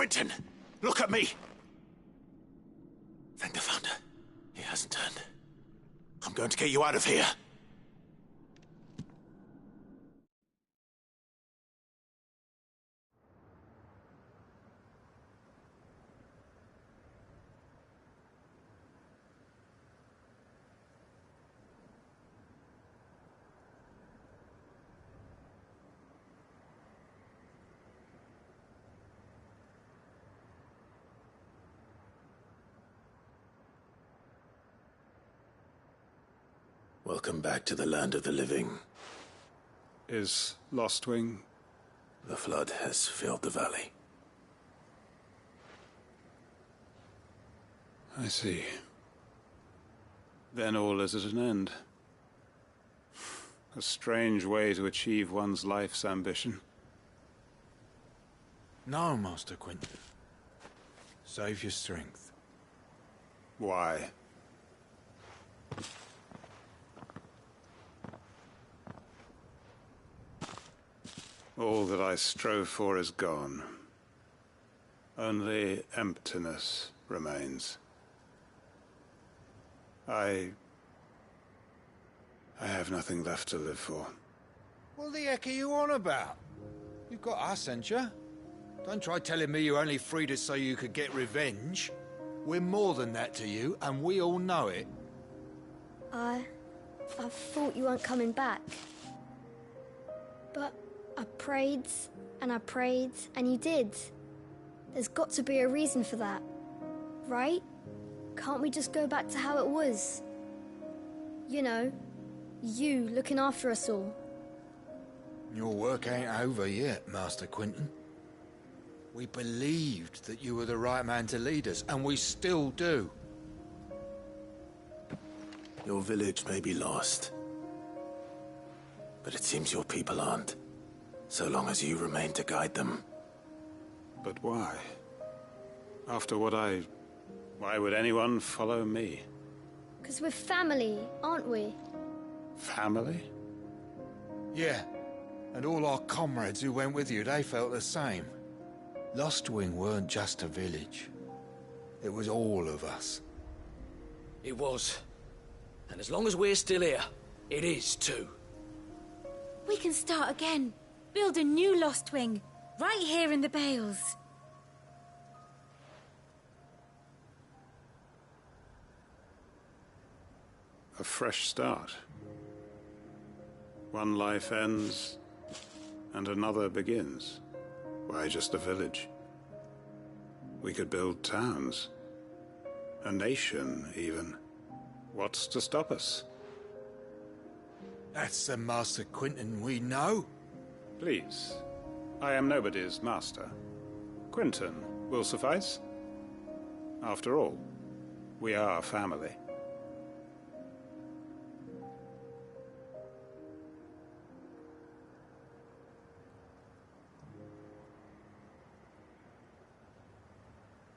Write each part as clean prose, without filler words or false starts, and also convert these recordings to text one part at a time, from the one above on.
Quentin! Look at me! Thank the Thunder. He hasn't turned. I'm going to get you out of here. Welcome back to the land of the living. Is Lostwing? The flood has filled the valley. I see. Then all is at an end. A strange way to achieve one's life's ambition. No, Master Quentin. Save your strength. Why? All that I strove for is gone. Only emptiness remains. I have nothing left to live for. What the heck are you on about? You've got us, ain't you? Don't try telling me you only freed us so you could get revenge. We're more than that to you, and we all know it. I thought you weren't coming back. But I prayed, and you did. There's got to be a reason for that, right? Can't we just go back to how it was? You know, you looking after us all. Your work ain't over yet, Master Quentin. We believed that you were the right man to lead us, and we still do. Your village may be lost, but it seems your people aren't, so long as you remain to guide them. But why? After what why would anyone follow me? 'Cause we're family, aren't we? Family? Yeah, and all our comrades who went with you, they felt the same. Lostwing weren't just a village. It was all of us. It was. And as long as we're still here, it is too. We can start again. Build a new Lostwing, right here in the Bales. A fresh start. One life ends, and another begins. Why just a village? We could build towns. A nation, even. What's to stop us? That's the Master Quentin we know. Please. I am nobody's master. Quentin will suffice. After all, we are family.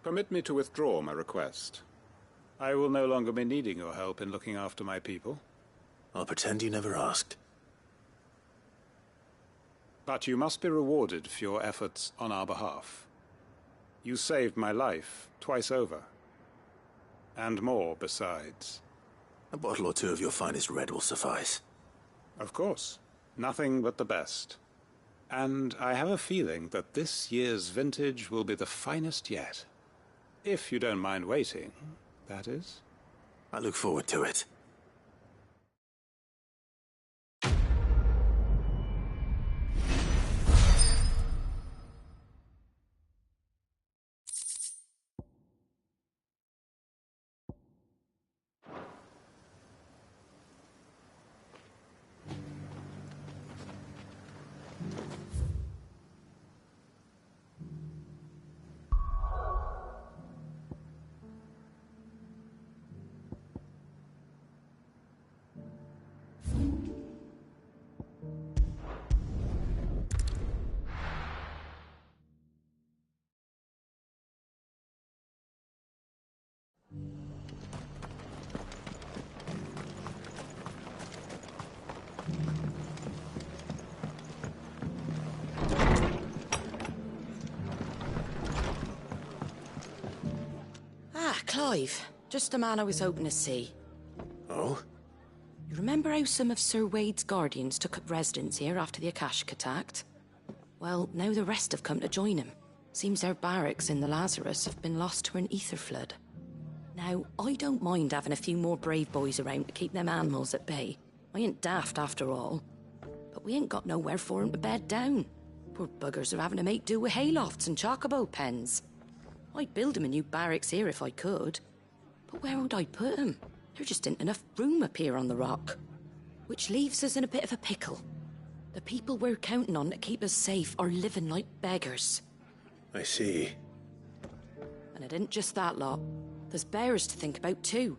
Permit me to withdraw my request. I will no longer be needing your help in looking after my people. I'll pretend you never asked. But you must be rewarded for your efforts on our behalf. You saved my life twice over. And more besides. A bottle or two of your finest red will suffice. Of course. Nothing but the best. And I have a feeling that this year's vintage will be the finest yet. If you don't mind waiting, that is. I look forward to it. Clive. Just the man I was hoping to see. Oh? You remember how some of Sir Wade's guardians took up residence here after the Akashic attacked? Well, now the rest have come to join him. Seems their barracks in the Lazarus have been lost to an ether flood. Now, I don't mind having a few more brave boys around to keep them animals at bay. I ain't daft after all. But we ain't got nowhere for 'em to bed down. Poor buggers are having to make do with haylofts and chocobo pens. I'd build 'em a new barracks here if I could. But where would I put 'em? There just ain't enough room up here on the rock. Which leaves us in a bit of a pickle. The people we're counting on to keep us safe are living like beggars. I see. And it ain't just that lot. There's bears to think about too.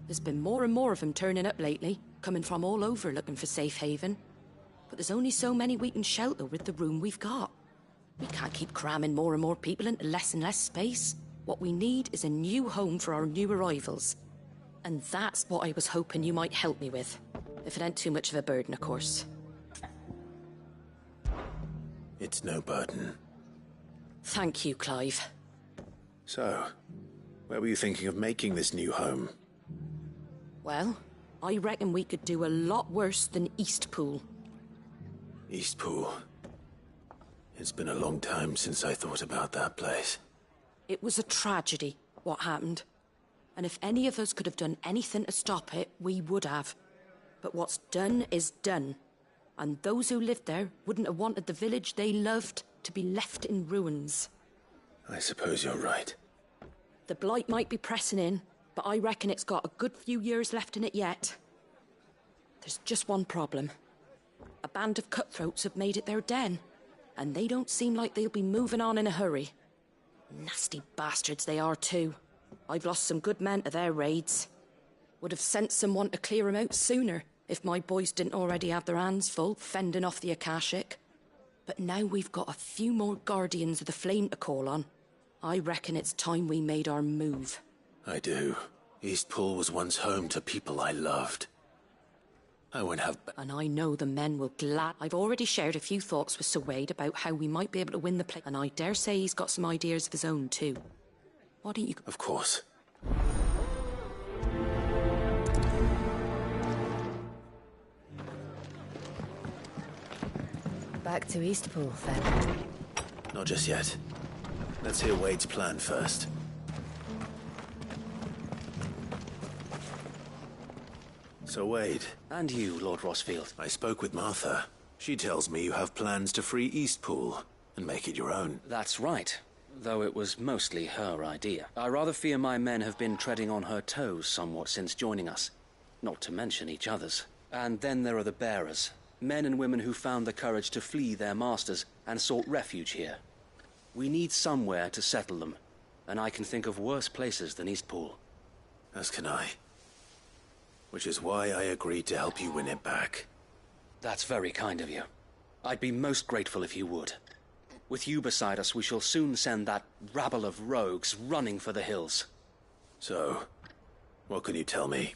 There's been more and more of them turning up lately, coming from all over looking for safe haven. But there's only so many we can shelter with the room we've got. We can't keep cramming more and more people into less and less space. What we need is a new home for our new arrivals. And that's what I was hoping you might help me with. If it ain't too much of a burden, of course. It's no burden. Thank you, Clive. So, where were you thinking of making this new home? Well, I reckon we could do a lot worse than Eastpool. Eastpool. It's been a long time since I thought about that place. It was a tragedy, what happened. And if any of us could have done anything to stop it, we would have. But what's done is done. And those who lived there wouldn't have wanted the village they loved to be left in ruins. I suppose you're right. The blight might be pressing in, but I reckon it's got a good few years left in it yet. There's just one problem. A band of cutthroats have made it their den, and they don't seem like they'll be moving on in a hurry. Nasty bastards they are too. I've lost some good men to their raids. Would have sent someone to clear 'em out sooner if my boys didn't already have their hands full fending off the Akashic. But now we've got a few more Guardians of the Flame to call on. I reckon it's time we made our move. I do. Eastpool was once home to people I loved. I won't have... And I know the men will glad... I've already shared a few thoughts with Sir Wade about how we might be able to win the place, and I dare say he's got some ideas of his own too. Why don't you... Of course. Back to Eastpool, then. Not just yet. Let's hear Wade's plan first. So, Wade. And you, Lord Rossfield. I spoke with Martha. She tells me you have plans to free Eastpool and make it your own. That's right. Though it was mostly her idea. I rather fear my men have been treading on her toes somewhat since joining us. Not to mention each other's. And then there are the bearers. Men and women who found the courage to flee their masters and sought refuge here. We need somewhere to settle them, and I can think of worse places than Eastpool. As can I. Which is why I agreed to help you win it back. That's very kind of you. I'd be most grateful if you would. With you beside us, we shall soon send that rabble of rogues running for the hills. So, what can you tell me?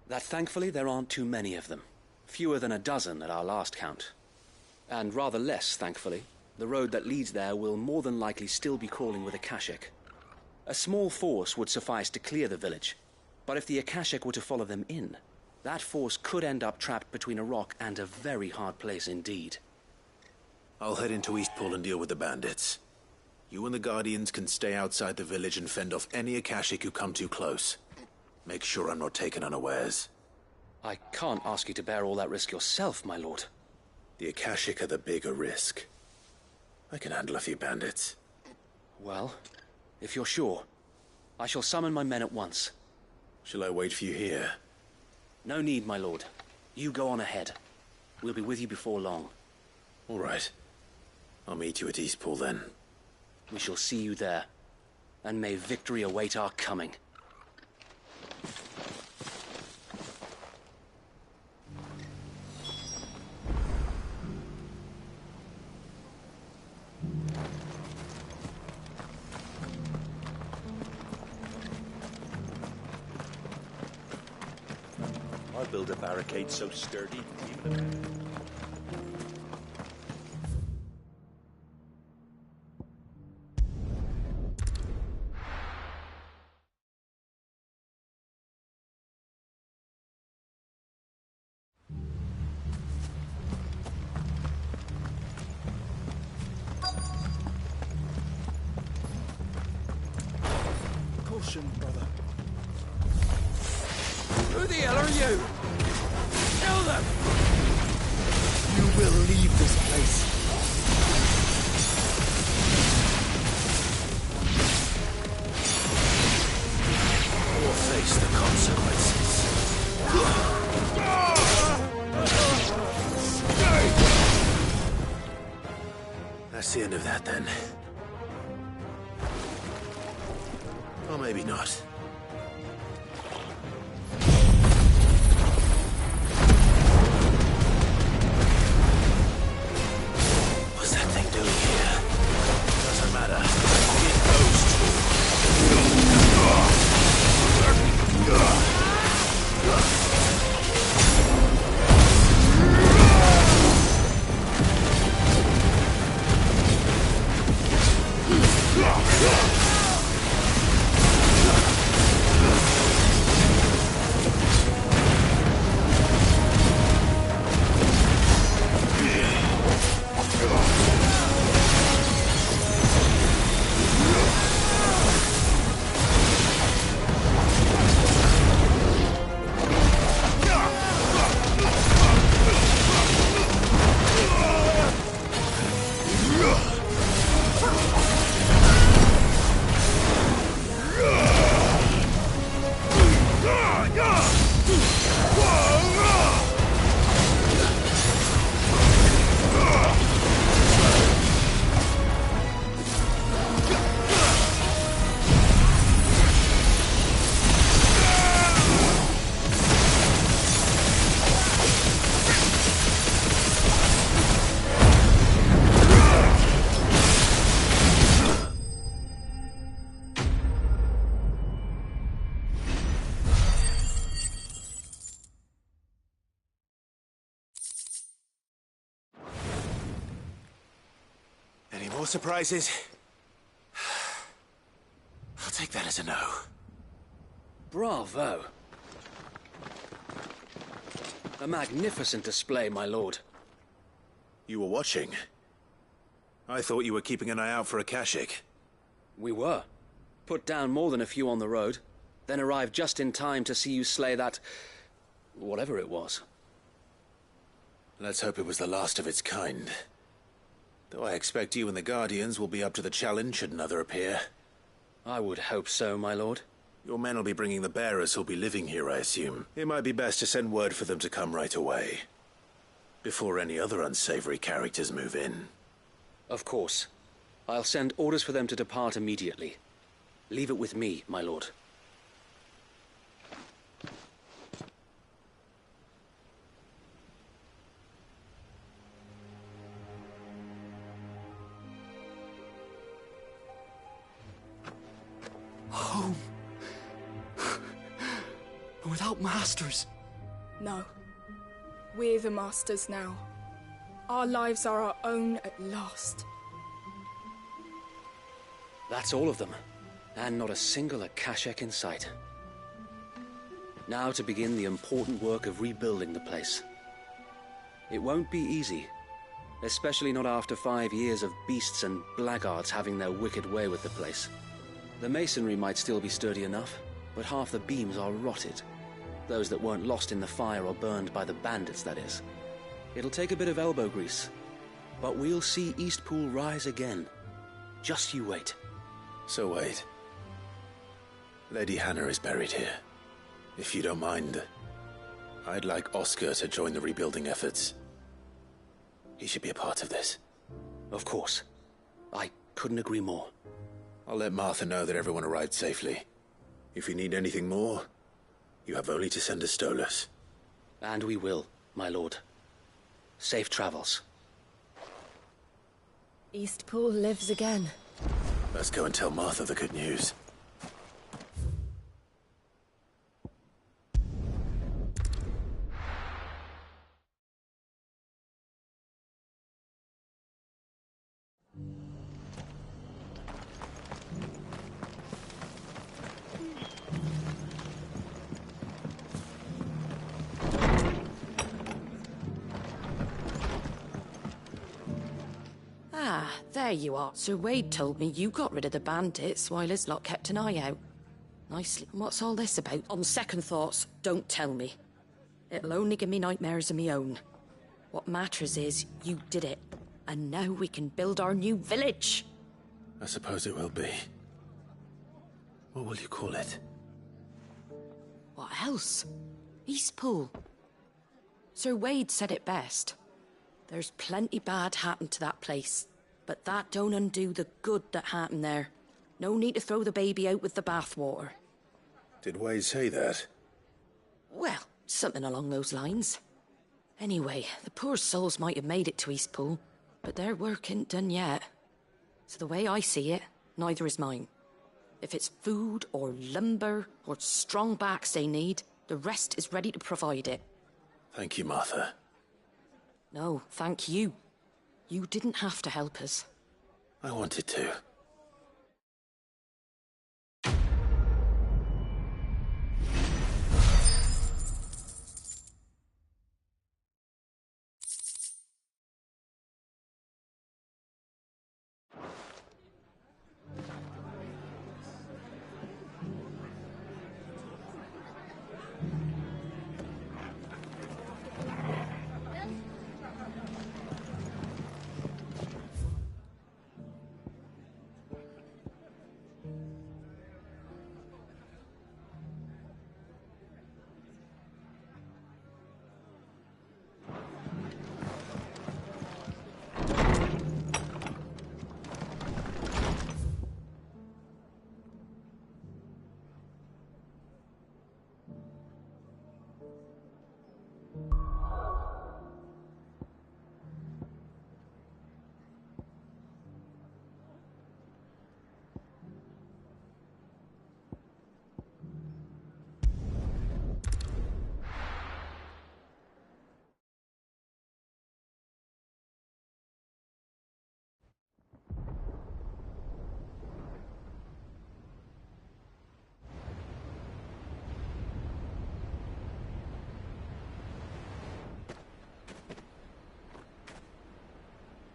That thankfully there aren't too many of them. Fewer than a dozen at our last count. And rather less, thankfully. The road that leads there will more than likely still be crawling with Akashic. A small force would suffice to clear the village, but if the Akashic were to follow them in, that force could end up trapped between a rock and a very hard place indeed. I'll head into Eastpool and deal with the bandits. You and the Guardians can stay outside the village and fend off any Akashic who come too close. Make sure I'm not taken unawares. I can't ask you to bear all that risk yourself, my lord. The Akashic are the bigger risk. I can handle a few bandits. Well, if you're sure, I shall summon my men at once. Shall I wait for you here? No need, my lord. You go on ahead. We'll be with you before long. All right. I'll meet you at Eastpool then. We shall see you there. And may victory await our coming. I'll build a barricade so sturdy, even mission, brother. Who the hell are you? Kill them! You will leave this place. Or face the consequences. That's the end of that, then. Or maybe not. What's that thing doing here? Doesn't matter. It goes Any more surprises? I'll take that as a no. Bravo. A magnificent display, my lord. You were watching? I thought you were keeping an eye out for a Kashik. We were. Put down more than a few on the road, then arrived just in time to see you slay that... whatever it was. Let's hope it was the last of its kind. Though I expect you and the Guardians will be up to the challenge should another appear. I would hope so, my lord. Your men will be bringing the bearers who'll be living here, I assume. It might be best to send word for them to come right away. Before any other unsavory characters move in. Of course. I'll send orders for them to depart immediately. Leave it with me, my lord. Home. Without masters. No. We're the masters now. Our lives are our own at last. That's all of them. And not a single Akashak in sight. Now to begin the important work of rebuilding the place. It won't be easy. Especially not after 5 years of beasts and blackguards having their wicked way with the place. The masonry might still be sturdy enough, but half the beams are rotted. Those that weren't lost in the fire or burned by the bandits, that is. It'll take a bit of elbow grease, but we'll see Eastpool rise again. Just you wait. So wait. Lady Hannah is buried here. If you don't mind, I'd like Oscar to join the rebuilding efforts. He should be a part of this. Of course. I couldn't agree more. I'll let Martha know that everyone arrived safely. If you need anything more, you have only to send a Stolas. And we will, my lord. Safe travels. Eastpool lives again. Let's go and tell Martha the good news. Ah, there you are. Sir Wade told me you got rid of the bandits while his lot kept an eye out. Nicely. What's all this about? On second thoughts, don't tell me. It'll only give me nightmares of me own. What matters is, you did it. And now we can build our new village. I suppose it will be. What will you call it? What else? Eastpool. Sir Wade said it best. There's plenty bad happened to that place, but that don't undo the good that happened there. No need to throw the baby out with the bathwater. Did Wade say that? Well, something along those lines. Anyway, the poor souls might have made it to Eastpool, but their work ain't done yet. So the way I see it, neither is mine. If it's food or lumber or strong backs they need, the rest is ready to provide it. Thank you, Martha. No, thank you. You didn't have to help us. I wanted to.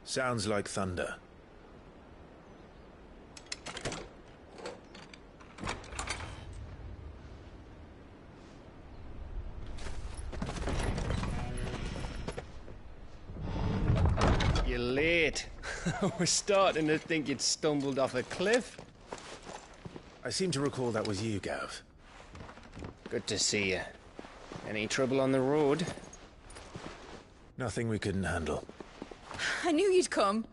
Sounds like thunder. You're late. We're starting to think you'd stumbled off a cliff. I seem to recall that was you, Gav. Good to see you. Any trouble on the road? Nothing we couldn't handle. I knew you'd come.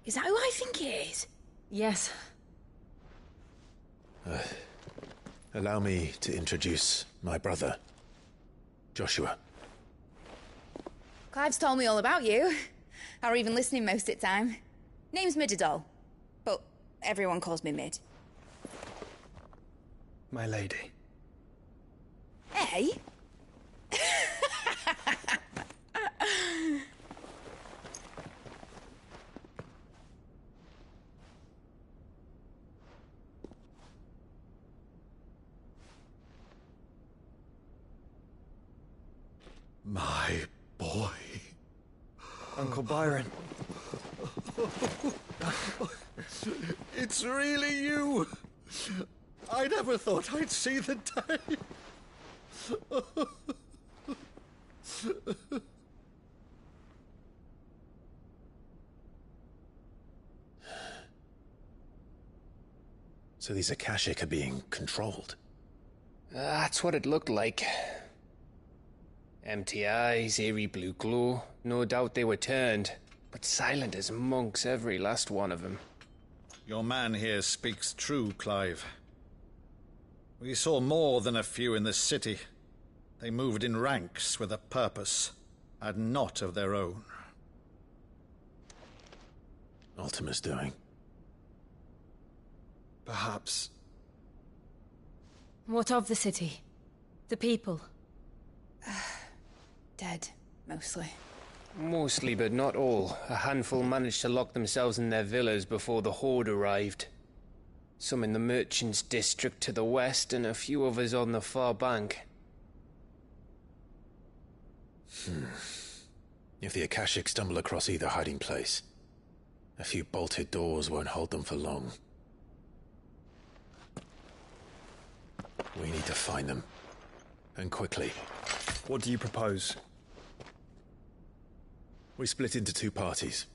Is that who I think it is? Yes. Allow me to introduce my brother, Joshua. Clive's told me all about you. Or even listening most of the time. Name's Midadol, but everyone calls me Mid. My lady. Hey? My boy. Uncle Byron. It's really you. I never thought I'd see the day. So these Akashic are being controlled? That's what it looked like. Empty eyes, eerie blue glow. No doubt they were turned, but silent as monks, every last one of them. Your man here speaks true, Clive. We saw more than a few in this city. They moved in ranks with a purpose, and not of their own. Ultima's doing. Perhaps. What of the city? The people? Dead, mostly. Mostly, but not all. A handful managed to lock themselves in their villas before the Horde arrived. Some in the Merchants' District to the west, and a few others on the far bank. If the Akashic stumble across either hiding place, A few bolted doors won't hold them for long. We need to find them. And quickly. What do you propose? We split into two parties.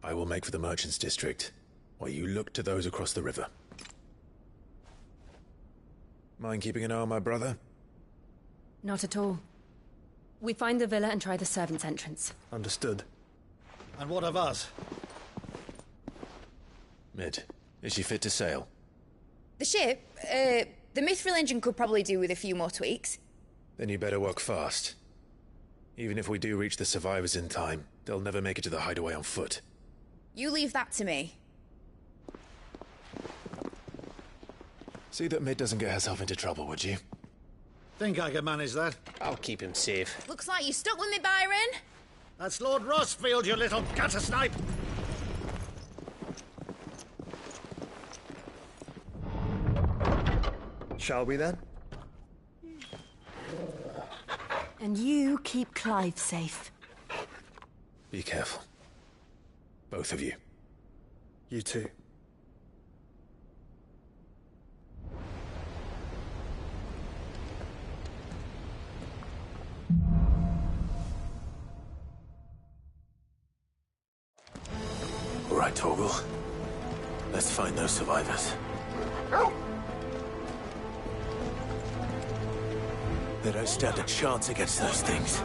I will make for the Merchants District, while you look to those across the river. Mind keeping an eye on my brother? Not at all. We find the villa and try the servants' entrance. Understood. And what of us? Mid, is she fit to sail? The ship, the Mithril engine could probably do with a few more tweaks. Then you better work fast. Even if we do reach the survivors in time, they'll never make it to the hideaway on foot. You leave that to me. See that Mid doesn't get herself into trouble, would you? Think I can manage that? I'll keep him safe. Looks like you stuck with me, Byron. That's Lord Rossfield, you little gutter snipe! Shall we then? And you keep Clive safe. Be careful. Both of you. You too. All right, Torgal. Let's find those survivors. They don't stand a chance against those things.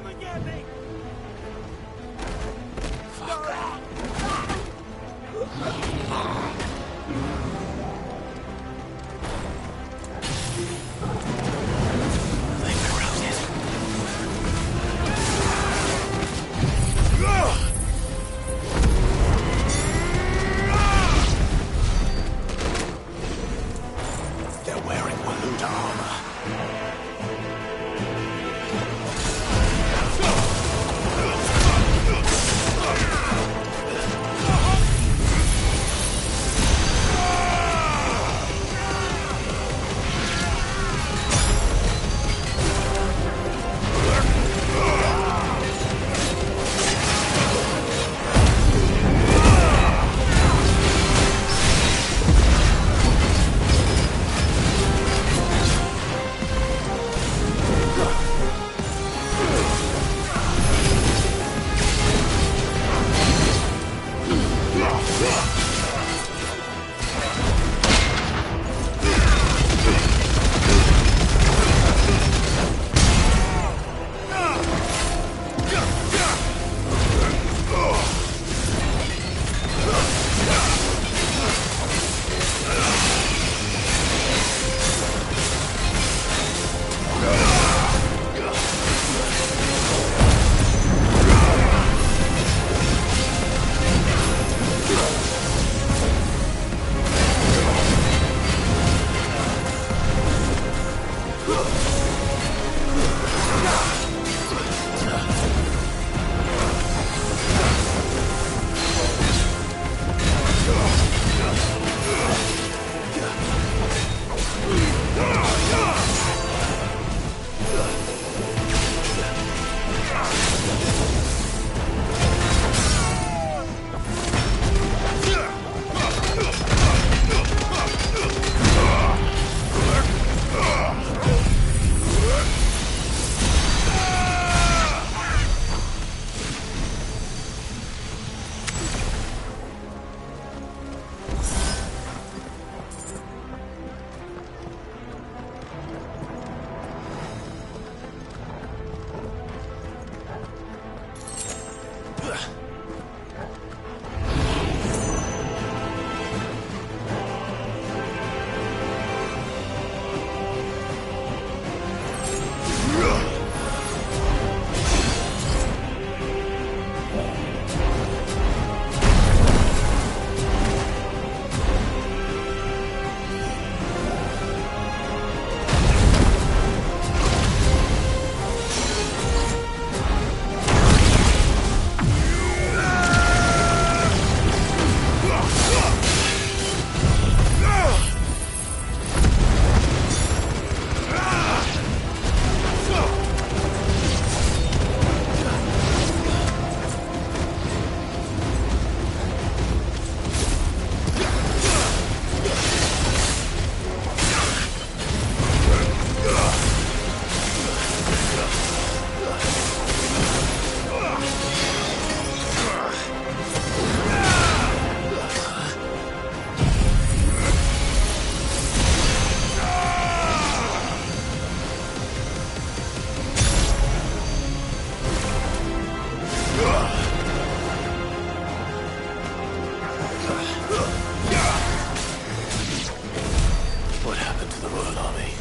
Royal Army.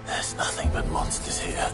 There's nothing but monsters here.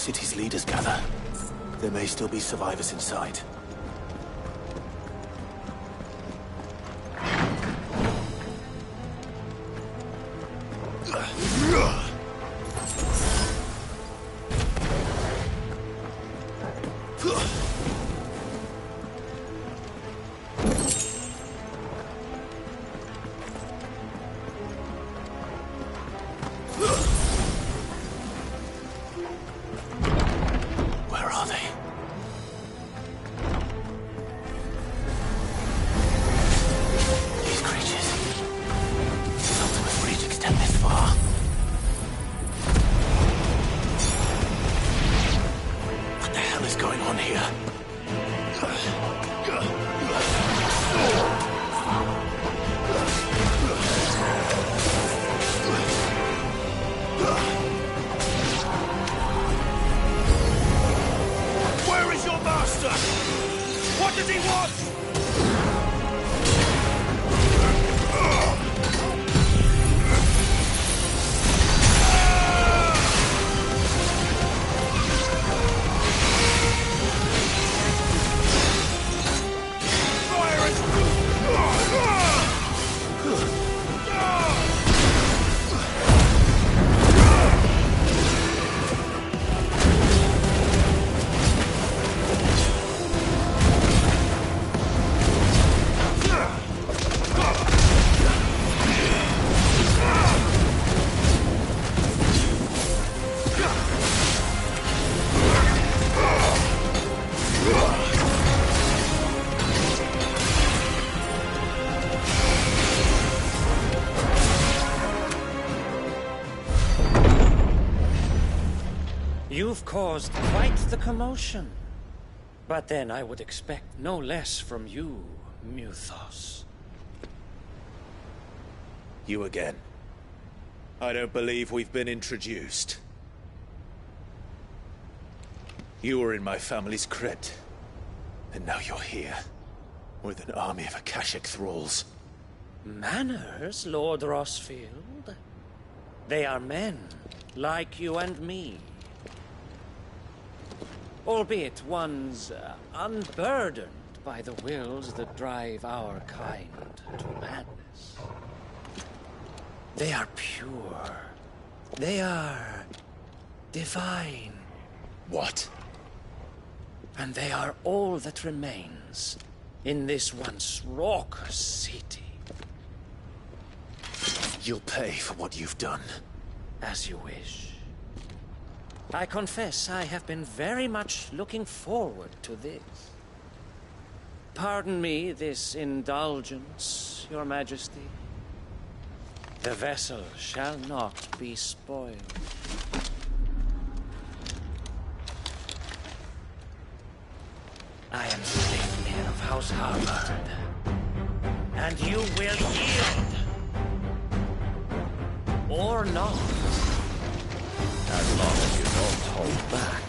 city's leaders gather, there may still be survivors inside. Where are they? These creatures. Ultimate reach extend this far. What the hell is going on here? Where is your master? What does he want? You've caused quite the commotion. But then I would expect no less from you, Muthos. You again. I don't believe we've been introduced. You were in my family's crypt. And now you're here. With an army of Akashic thralls. Manners, Lord Rosfield? They are men, like you and me. Albeit ones unburdened by the wills that drive our kind to madness. They are pure. They are divine. What? And they are all that remains in this once raucous city. You'll pay for what you've done. As you wish. I confess I have been very much looking forward to this. Pardon me this indulgence, Your Majesty. The vessel shall not be spoiled. I am Sleipnir of House Harvard, and you will yield. Or not. As long as you don't hold back.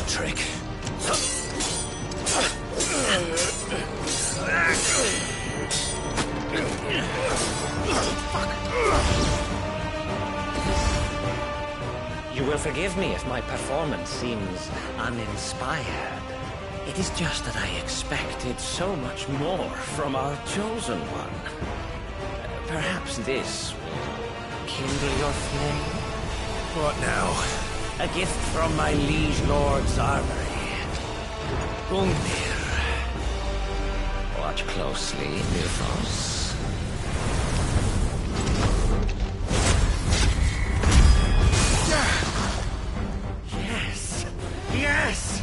trick. You will forgive me if my performance seems uninspired. It is just that I expected so much more from our chosen one. Perhaps this will kindle your flame? What now? A gift from my liege lord's armory. Gungnir. Watch closely, Nilfos. Yes! Yes!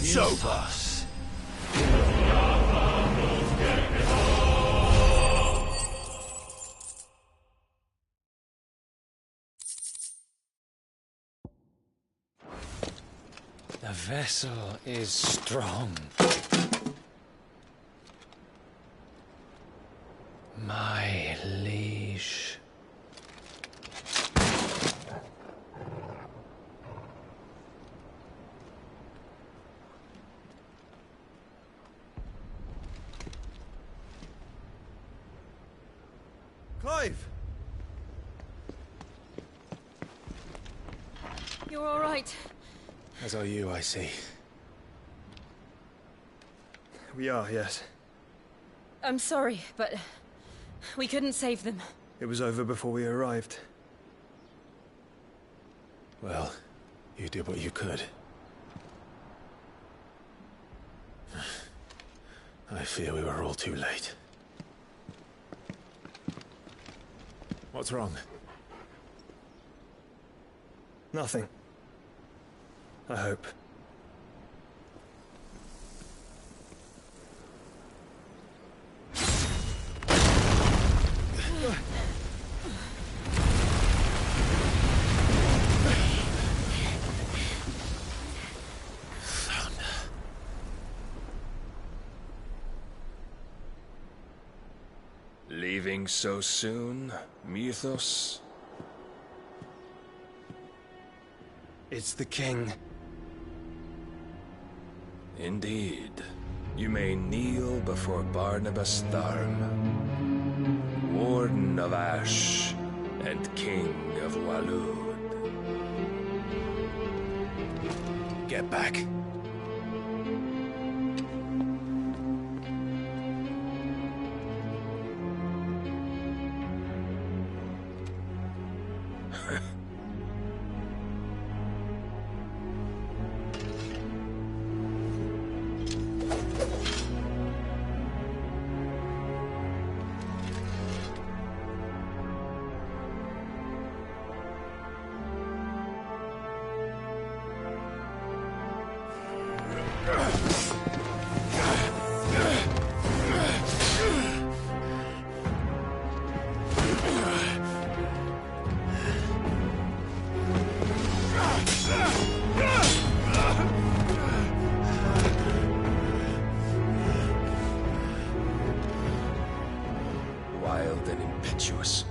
It's over. The vessel is strong. My liege. Clive! You're all right. As are you, I see. We are, yes. I'm sorry, but we couldn't save them. It was over before we arrived. Well, you did what you could. I fear we were all too late. What's wrong? Nothing. I hope. Leaving so soon, Mythos? It's the king. Indeed. You may kneel before Barnabas Tharm, Warden of Ash and King of Waloed. Get back. Wild and impetuous.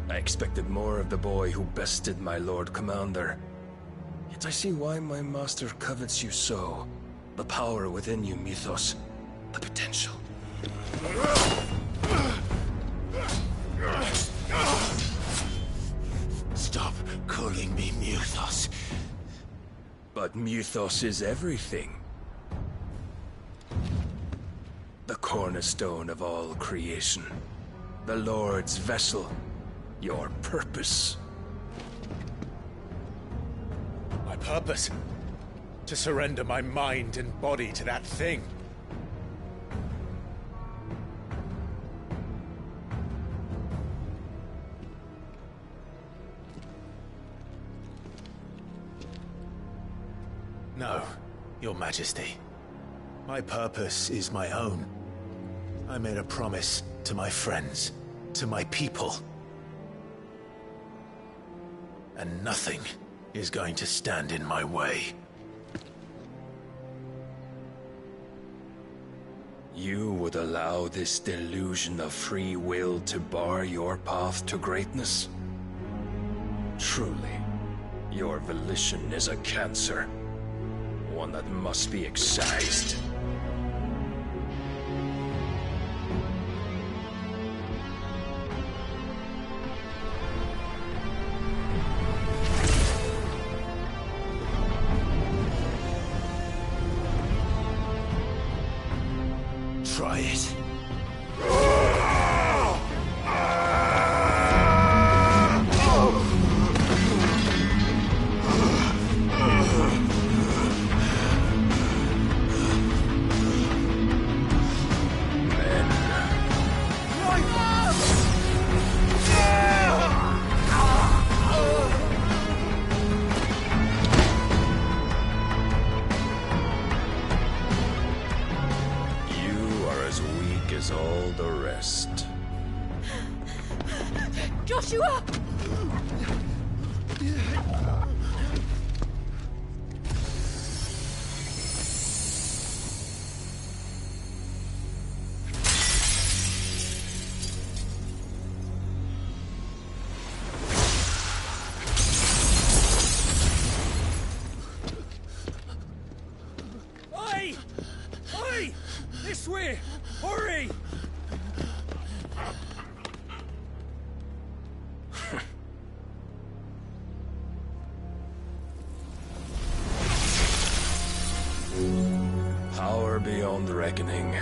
I expected more of the boy who bested my Lord Commander. Yet I see why my master covets you so. The power within you, Mythos. The potential. Stop calling me Mythos. But Mythos is everything. The cornerstone of all creation. The Lord's vessel. Your purpose. My purpose? To surrender my mind and body to that thing. No, Your Majesty. My purpose is my own. I made a promise to my friends, to my people. And nothing is going to stand in my way. You would allow this delusion of free will to bar your path to greatness? Truly, your volition is a cancer. One that must be excised. Try it. beyond reckoning,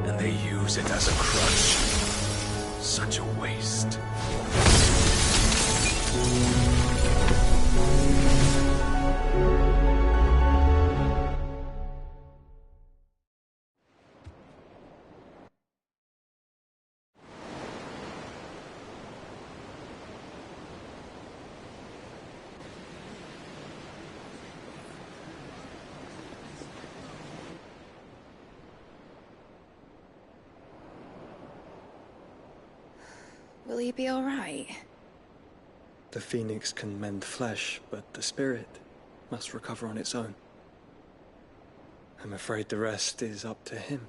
and they use it as a crutch. Such a waste. Will he be all right? The phoenix can mend flesh, but the spirit must recover on its own. I'm afraid the rest is up to him.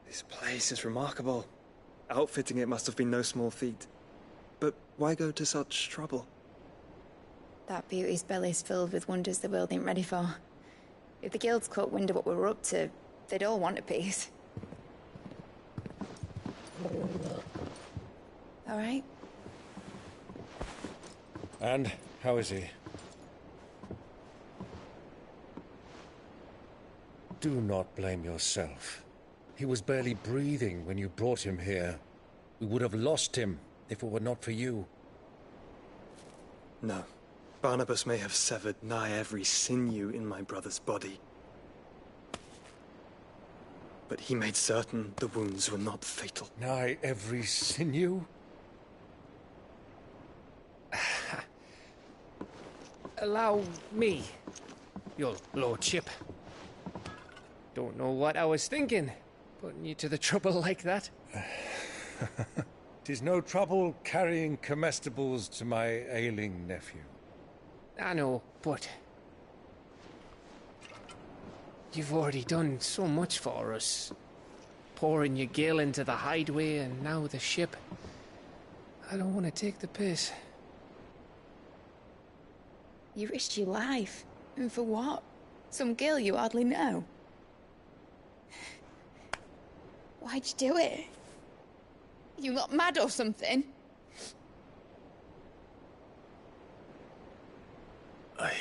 This place is remarkable. Outfitting it must have been no small feat. But why go to such trouble? That beauty's belly's filled with wonders the world ain't ready for. If the guilds caught wind of what we were up to, they'd all want a piece. All right? And how is he? Do not blame yourself. He was barely breathing when you brought him here. We would have lost him if it were not for you. No. Barnabas may have severed nigh every sinew in my brother's body. But he made certain the wounds were not fatal. Nigh every sinew? Allow me, your lordship. Don't know what I was thinking, putting you to the trouble like that. 'Tis no trouble carrying comestibles to my ailing nephew. I know, but you've already done so much for us. Pouring your gale into the hideaway and now the ship. I don't want to take the piss. You risked your life. And for what? Some girl you hardly know. Why'd you do it? You got mad or something? I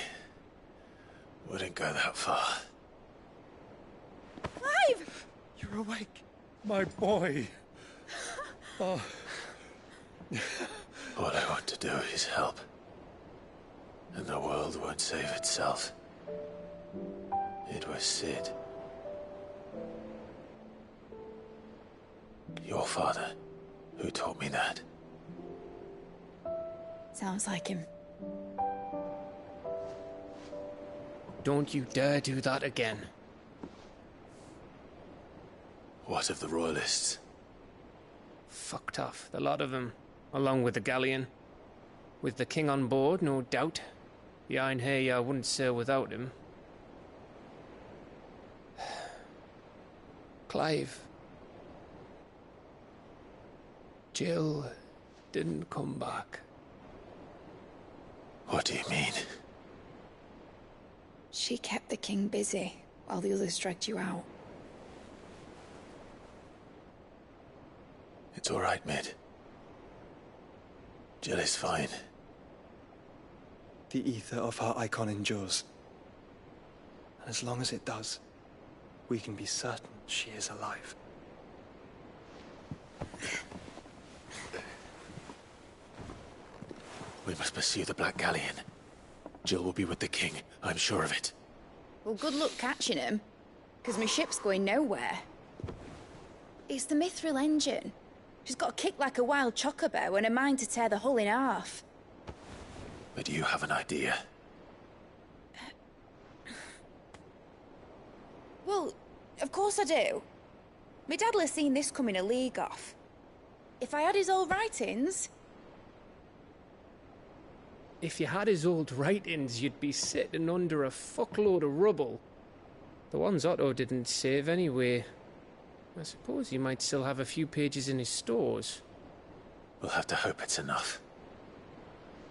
wouldn't go that far. Clive! You're awake, my boy. Oh. All I want to do is help. And the world won't save itself. It was Cid. Your father, who taught me that. Sounds like him. Don't you dare do that again. What of the Royalists? Fucked off, the lot of them, along with the galleon. With the king on board, no doubt. Behind here, I wouldn't sail without him. Clive. Jill didn't come back. What do you mean? She kept the king busy while the others dragged you out. It's all right, Mid. Jill is fine. The ether of her icon endures. And as long as it does, we can be certain she is alive. We must pursue the Black Galleon. Jill will be with the king, I'm sure of it. Well, good luck catching him, because my ship's going nowhere. It's the Mithril engine. She's got a kick like a wild chocobo and a mind to tear the hull in half. But you have an idea. Well, of course I do. My dad'll have seen this coming a league off. If I had his old writings... If you had his old writings, you'd be sitting under a fuckload of rubble. The ones Otto didn't save anyway. I suppose he might still have a few pages in his stores. We'll have to hope it's enough.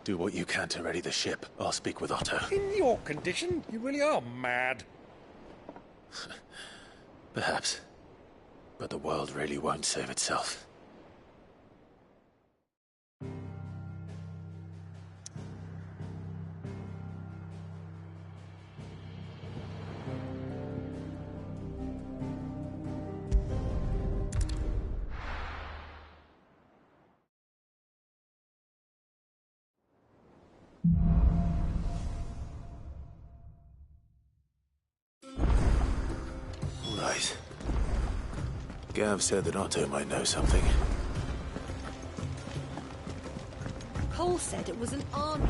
Do what you can to ready the ship. I'll speak with Otto. In your condition, you really are mad. Perhaps. But the world really won't save itself. Gav said that Otto might know something. Cole said it was an army.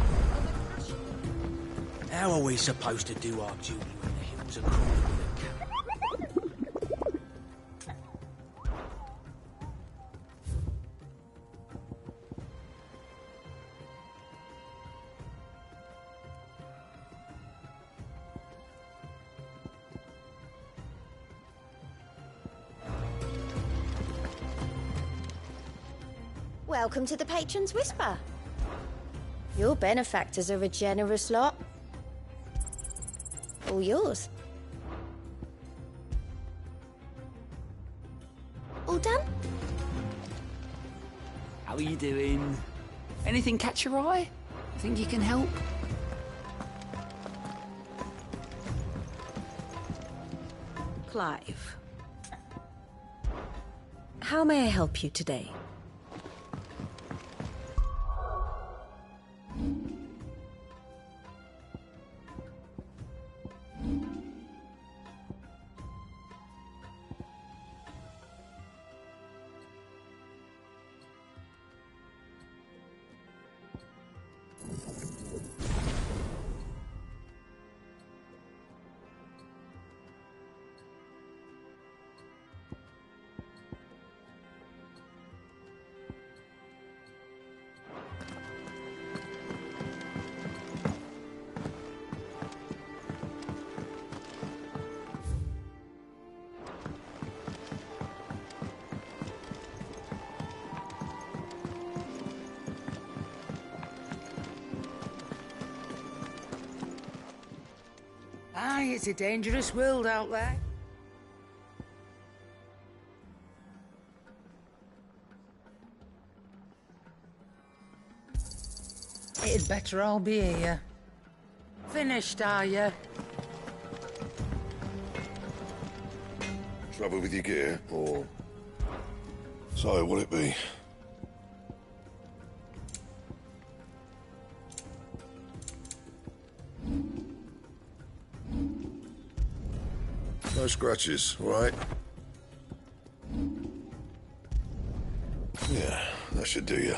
How are we supposed to do our duty when the hills are crawling with a camp? Welcome to the Patron's Whisper. Your benefactors are a generous lot. All yours. All done? How are you doing? Anything catch your eye? Think you can help? Clive. How may I help you today? Aye, it's a dangerous world out there. It'd better all be here. Finished, are you? Trouble with your gear, or... So, what'll it be? No scratches, all right? Yeah, that should do you.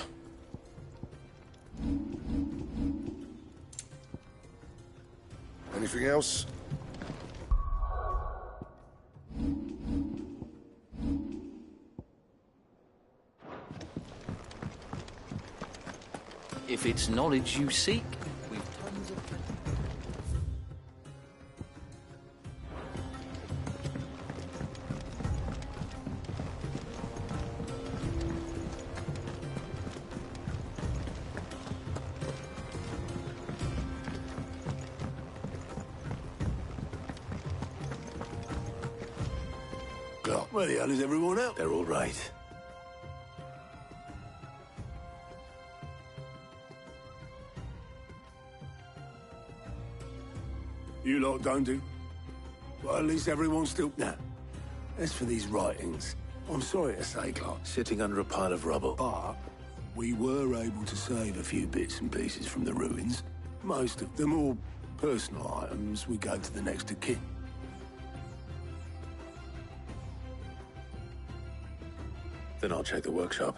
Anything else? If it's knowledge you seek, we've tons of... Where the hell is everyone else? They're all right. You lot don't do? Well, at least everyone's still... Now, as for these writings, I'm sorry to say, Clark. Sitting under a pile of rubble. But we were able to save a few bits and pieces from the ruins. Most of them, all personal items, we gave to the next of kin. Then I'll check the workshop.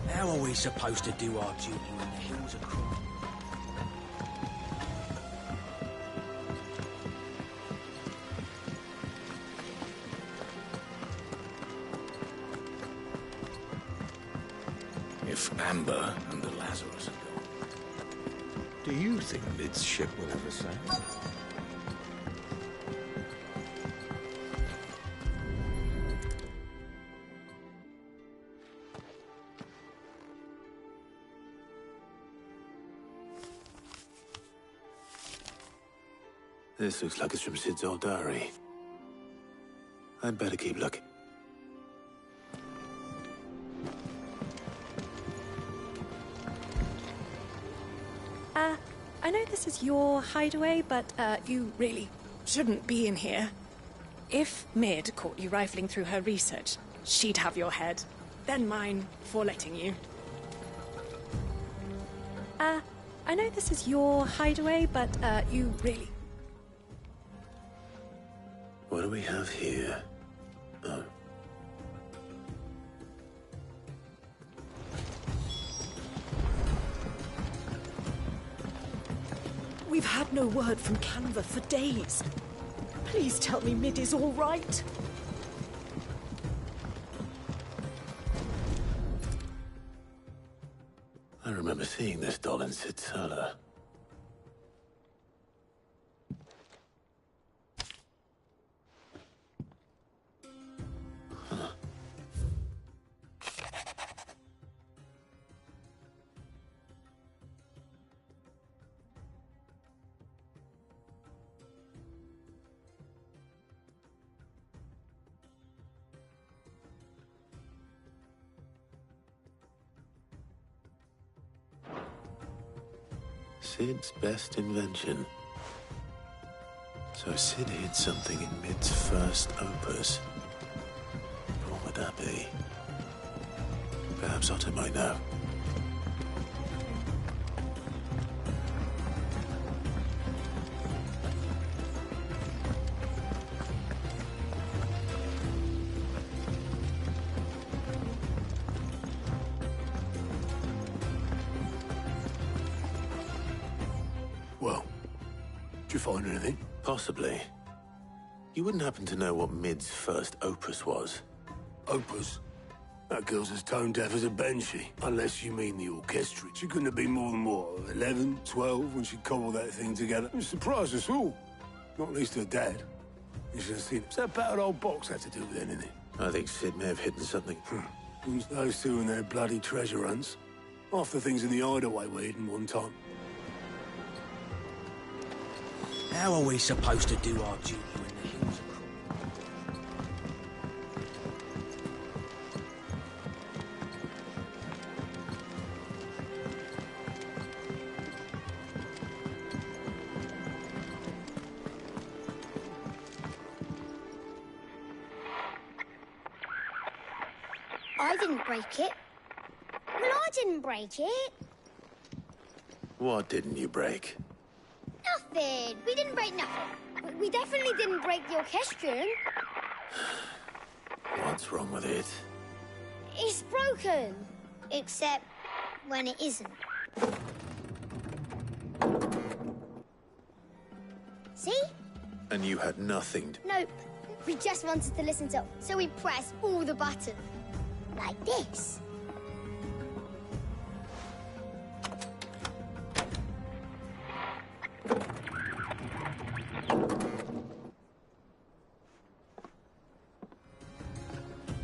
How are we supposed to do our duty when the hills are crawling? If Amber and the Lazarus are gone, Do you think Lid's ship will ever sail? This looks like it's from Sid's old diary. I'd better keep looking. I know this is your hideaway, but you really shouldn't be in here. If Mid caught you rifling through her research, She'd have your head, then mine for letting you. I know this is your hideaway, but, you really... What do we have here? Oh. We've had no word from Canva for days. Please tell me Mid is all right. I remember seeing this doll in Cid's cellar. Huh. Cid's best invention. So Cid hid something in Mid's first opus. What would that be? Perhaps Otto might know. Find anything? Possibly. You wouldn't happen to know what Mid's first opus was? Opus? That girl's as tone deaf as a banshee. Unless you mean the orchestra. She couldn't have been more than, what, 11, 12 when she cobbled that thing together. It surprised us all. Not least her dad. You should have seen it. What's that battered old box had to do with anything? I think Cid may have hidden something. Once those two and their bloody treasure hunts. Half the things in the hideaway were hidden one time. How are we supposed to do our duty when the hills I didn't break it. Well, I didn't break it. What didn't you break? Nothing. We didn't break nothing. We definitely didn't break the orchestrion. What's wrong with it? It's broken. Except when it isn't. See? And you had nothing to... Nope. We just wanted to listen to, so we pressed all the buttons. Like this.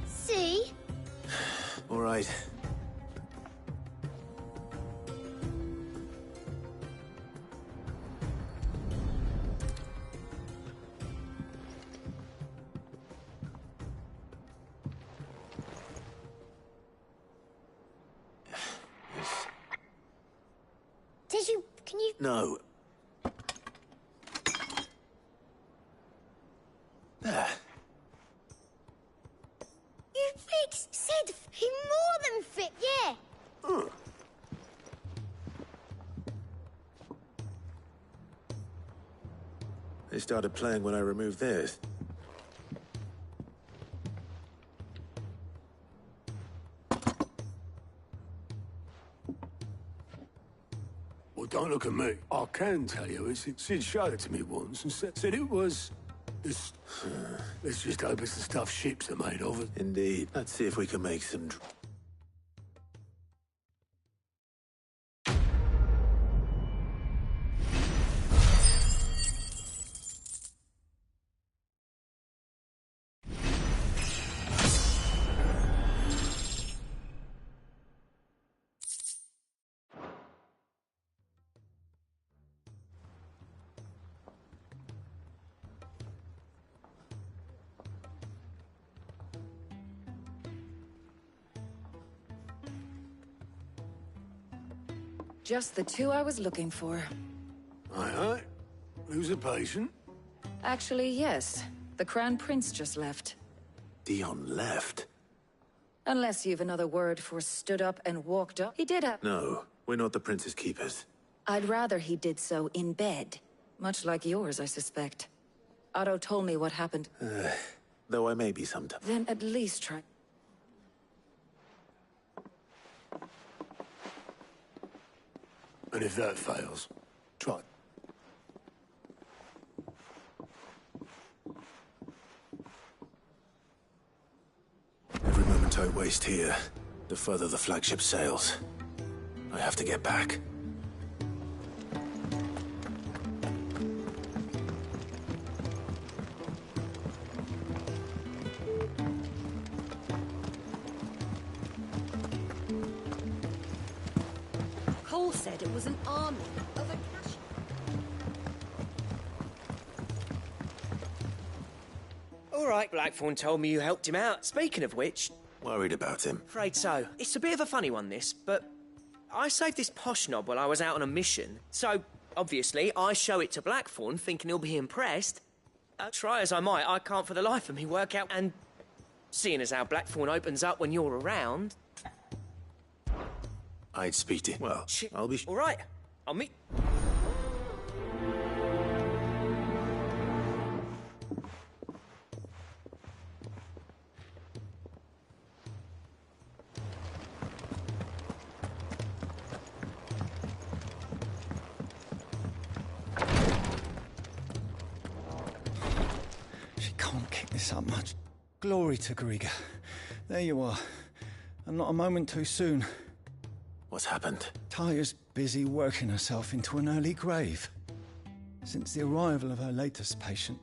See? All right. Can you... No. There. You fixed Cid. He more than fit, yeah. They started playing when I removed theirs. Well, don't look at me. I can tell you, Cid showed it to me once and said it was... Let's just hope it's the stuff ships are made of. Indeed. Let's see if we can make some... Just the two I was looking for. Aye. Who's a patient? Actually, yes. The Crown Prince just left. Dion left? Unless you've another word for stood up and walked up. He did have... No, we're not the Prince's keepers. I'd rather he did so in bed. Much like yours, I suspect. Otto told me what happened. Though I may be sometimes. Then at least try... And if that fails, try. Every moment I waste here, the further the flagship sails. I have to get back. Cole said it was an army of a cash. All right, Blackthorn told me you helped him out. Speaking of which... Worried about him. Afraid so. It's a bit of a funny one, this, but... I saved this posh knob while I was out on a mission, so, obviously, I show it to Blackthorn, thinking he'll be impressed. Try as I might, I can't for the life of me work out, and... Seeing as how Blackthorn opens up when you're around... I'd speak to him. Well, I'll be... All right, I'll meet... Can't kick this up much. Glory to Griga. There you are. And not a moment too soon. What's happened? Taya's busy working herself into an early grave. Since the arrival of her latest patient,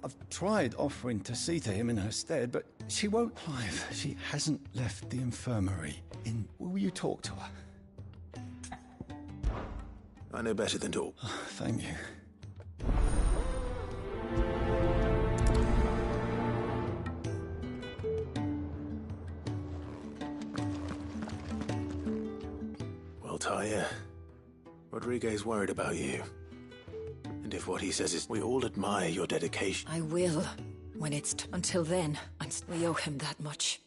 I've tried offering to see to him in her stead, but she won't. Clive, she hasn't left the infirmary. Will you talk to her? I know better than to... Thank you. Taya, Rodriguez worried about you. And if what he says is, we all admire your dedication. I will, when it's... Until then, we owe him that much.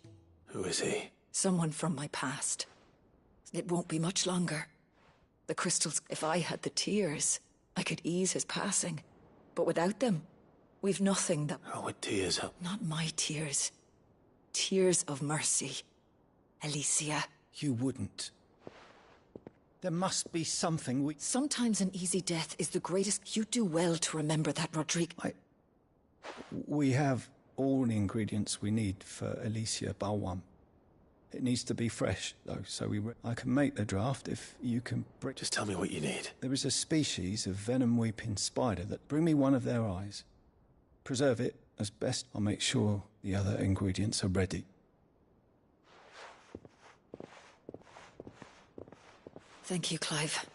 Who is he? Someone from my past. It won't be much longer. The crystals, if I had the tears, I could ease his passing. But without them, we've nothing that... How would tears help? Not my tears. Tears of mercy. Alicia. You wouldn't. There must be something we... Sometimes an easy death is the greatest... You do well to remember that, Rodrigo. We have all the ingredients we need for Alicia Balwam. It needs to be fresh, though, so I can make the draft if you can... Just tell me what you need. There is a species of venom-weeping spider that... Bring me one of their eyes. Preserve it as best. I'll make sure the other ingredients are ready. Thank you, Clive.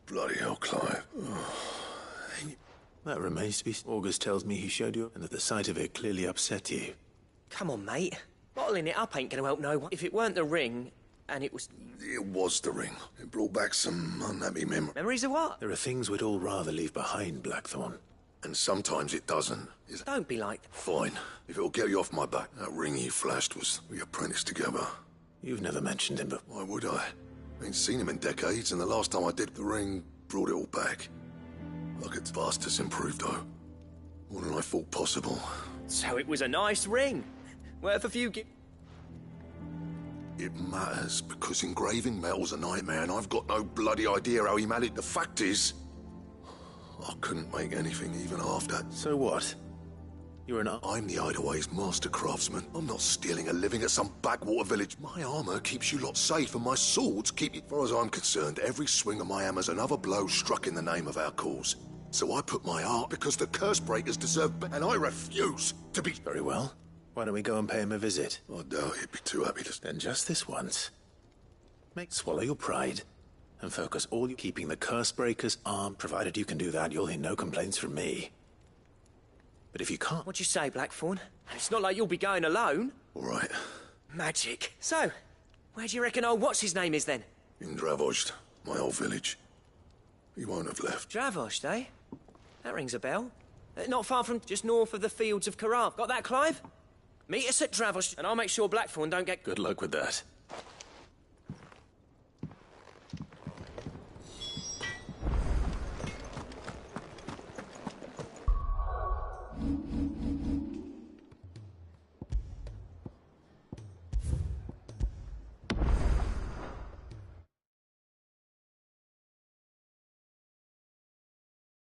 Bloody hell, Clive. That remains to be... August tells me he showed you, and that the sight of it clearly upset you. Come on, mate. Bottling it up ain't gonna help no one. If it weren't the ring, and it was... It was the ring. It brought back some unhappy memories. Memories of what? There are things we'd all rather leave behind, Blackthorn. And sometimes it doesn't. Don't be like... Fine. If it'll get you off my back. That ring you flashed was... We apprenticed together. You've never mentioned him, but... Why would I? Ain't seen him in decades, and the last time I did, the ring brought it all back. Look, it's vast has improved, though. More than I thought possible. So it was a nice ring. Worth a few It matters, because engraving metal's a nightmare, and I've got no bloody idea how he managed. The fact is, I couldn't make anything even half that. So what? You're an... I'm the Hideaway's master craftsman. I'm not stealing a living at some backwater village. My armor keeps you lot safe, and my swords keep you... As far as I'm concerned, every swing of my hammer's another blow struck in the name of our cause. So I put my art because the curse breakers deserve... And I refuse to be... Very well. Why don't we go and pay him a visit? I doubt he'd be too happy to... Then just this once. Swallow your pride and focus all you keeping the curse breaker's arm. Provided you can do that, you'll hear no complaints from me. But if you can't... What'd you say, Blackthorn? It's not like you'll be going alone. All right. Magic. So, where do you reckon old what's-his-name is, then? In Dravost, my old village. He won't have left. Dravost, eh? That rings a bell. Not far from just north of the fields of Carav. Got that, Clive? Meet us at Dravost, and I'll make sure Blackthorn don't get... Good luck with that.